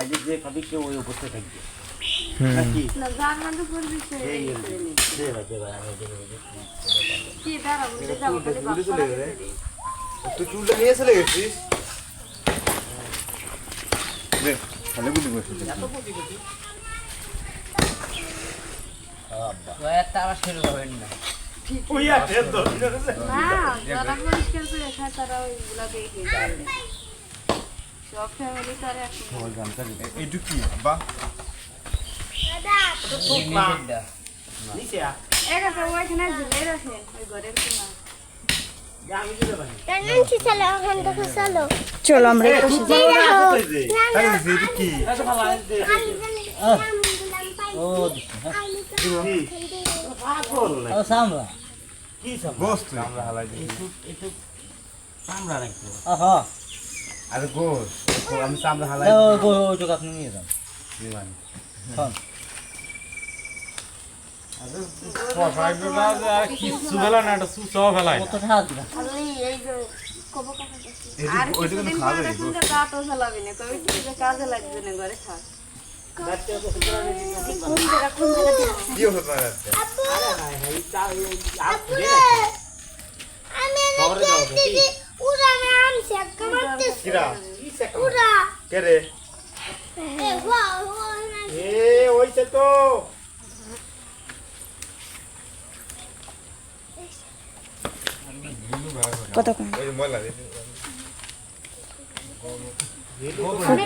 আজকে যে খাবি সে ওই অবস্থায় থাকবে হুম নাকি না জানানো করবি সে এই দে ভাই আমি দেব কি দাঁড়া বুঝে যাবো খালি বাচ্চা তুই চুলটা নিয়ে চলে গেছিস রে খালি বুঝি বসে এত বুদ্ধি বুদ্ধি তারা শুরু হবেন না ওই আছে তো না যারা পরিষ্কার করে খায় তারা ওইগুলা দেখে যায় সব ফ্যামিলি তার এখন এইটু কি আব্বা নিচে আ এক আছে ওইখানে ঝুলে রাখেন ওই ঘরের কোনা আমি দিতে পারি চলো আমরা তাই এইটু কি এত ভালো আছে ও পাগল না ও সামরা কি সব গোস্ত আমরা হালাই দিই একটু চামড়া রাখতো আহা আরে গোস্ত আমি সামনে হালাই ও গো তো আপনি নিয়ে যান হ্যাঁ কত টাকা দিবা খালি এই যে কবো কাটা এইটু আর ওইটু কিছুদিন কিন্তু খাবে পরে এখন তো কাটও চালাবি না কবে কি যে কাজে লাগবে না ঘরে থাক বাচ্চা তো সুতরাং কোন জায়গা দিলাম কি হতো না রাতে আরে না এই তা আপ দে খবরে যাও দেখি কিরা কি সেটা কে রে এ ওইছে তো কতক্ষণ ওই ময়লা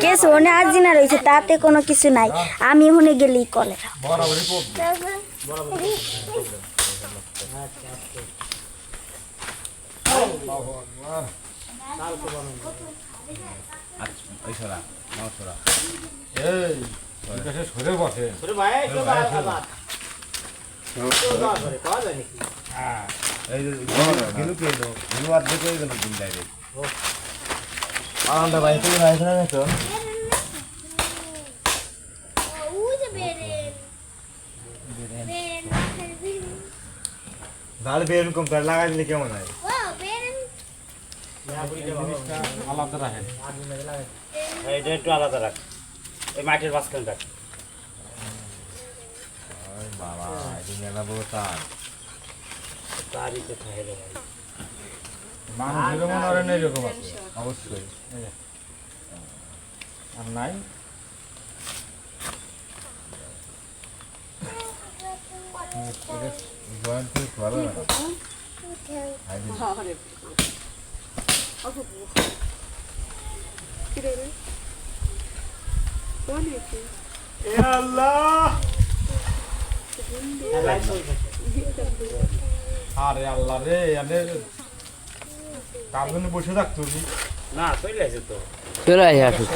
কেস ওনে আজ দিনা রয়েছে তাতে কোনো কিছু নাই আমি ওখানে গেলেই কলে বরাবরই পড়বে ওইছরা নছরা এই কাছে সরে বসে ওরে ভাই তো বাবা তো না করে পাওয়া যায় নাকি এই যে গিলু কে দো গিলু আদ দেখে গেল দিন ডাইরেক্ট আনন্দ ভাই তুমি ভাই না তো দাল বেরুন কম তার লাগাই দিলে কেমন হয় আলাদা রাখেন এইটা একটু আলাদা রাখ এই মাটির মাঝখানে রাখ ওই বাবা এই মেলা বড় তার তারই তো খাই রে ভাই মানুষের মনে হয় না এরকম আছে অবশ্যই আর নাই জয়েন্ট ঠিক ভালো না আরে ওকে কি রে কোন এসে এ আল্লাহ আরে আল্লাহ রে এনে তার জন্য বসে থাকতো না চলে আসে তো চলে আসে আসুক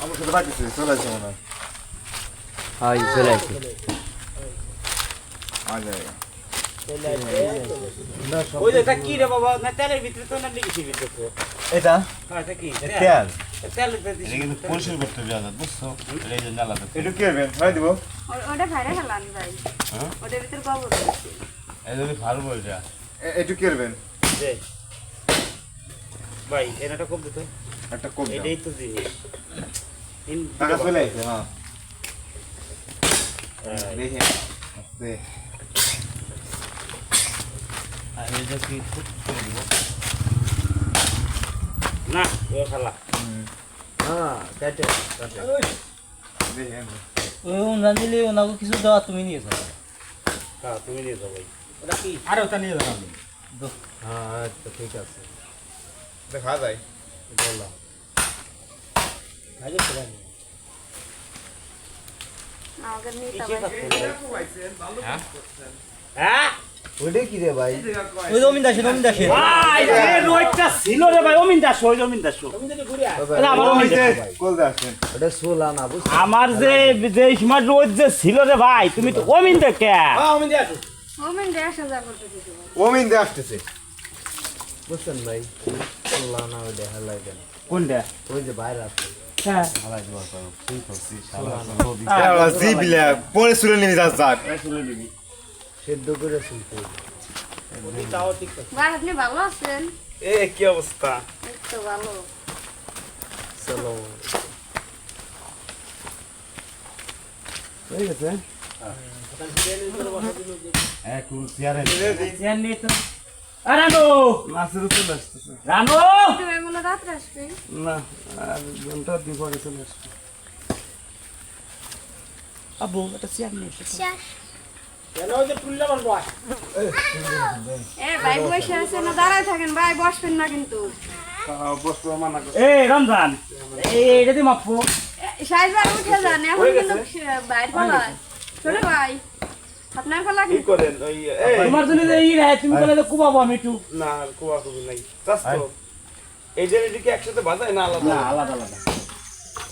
আমার সাথে বাকিছে চলে আসে মনে হয় হয় চলে আসে আ যায় ওই যে তা কি রে বাবা না তেলের ভিতরে তো না লিখেছি ভিতরে তো এটা হ্যাঁ তা কি তেল তেল দিছি কিন্তু পরিষ্কার করতে হবে আলাদা বুঝছো এই জন্য আলাদা এটা কি হবে ভাই দিব ওটা ভাইরা খেলান ভাই হ্যাঁ ওটার ভিতর গোবর আছে এই যদি ভালো বলটা এটা কি করবেন যে ভাই এনাটা কম দিতে একটা কোপ দাও এটাই তো জিনিস টাকা চলে আসে হ্যাঁ দেখে দে আর এটা কি করে দিব না ও শালা হ্যাঁ কাটে কাটে দেখে ওই ওনার দিলে ওনাকে কিছু দেওয়া তুমি নিয়ে যাও হ্যাঁ তুমি নিয়ে যাও ভাই ওটা কি আরে ওটা নিয়ে যান আপনি হ্যাঁ আচ্ছা ঠিক আছে দেখা যায় বললাম আগে চলে আসি আমাকে নিতে হ্যাঁ ওইটা কি রে ভাই ওই জমিন দাসে ভাই এই রোডটা ছিল রে ভাই অমিন দাস ওই অমিন দাস এটা আমার অমিন দাস ভাই কল দাসেন এটা সোলা না বুঝছো আমার যে যে সময় রোদ যে ছিল রে ভাই তুমি তো অমিন দে কে ওমেন 10,000 করতে দিতে ওমিন দে আসতেছে বুঝছেন ভাই সোলা না ওই দেখা লাগে কোনটা ওই যে বাইরে আছে হ্যাঁ হালাই দিবার করো ঠিক করছি শালা জিবিলা পরে শুলে নিবি যাস শুনে নিবি সেদ্ধ করে শুনতে তাও ঠিক আছে ভাই আপনি ভালো আছেন এ কি অবস্থা এই তো ভালো চলো হয়ে গেছে চেয়ার নিয়ে তো রানো মাছের চলে আসতেছে রানো তুমি মনে রাত্রে আসবে না আর ঘন্টা দুই পরে চলে আসবে আবু এটা চেয়ার নিয়ে এসো। ভাই বসে আছে না দাঁড়ায় থাকেন ভাই বসবেন না কিন্তু বসবো মানা করে এই রমজান এটা দিয়ে মাপবো সাইজ ভাই উঠে যান এখন কিন্তু বাইর ফেলায় ছোট ভাই আপনার ফেলা কি করেন ওই এই তোমার জন্য যে ই রে তুমি বলে কুবাবো আমি একটু না আর কুয়া কুবি নাই চাস তো এই যে এদিকে একসাথে বাজায় না আলাদা না আলাদা আলাদা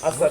আচ্ছা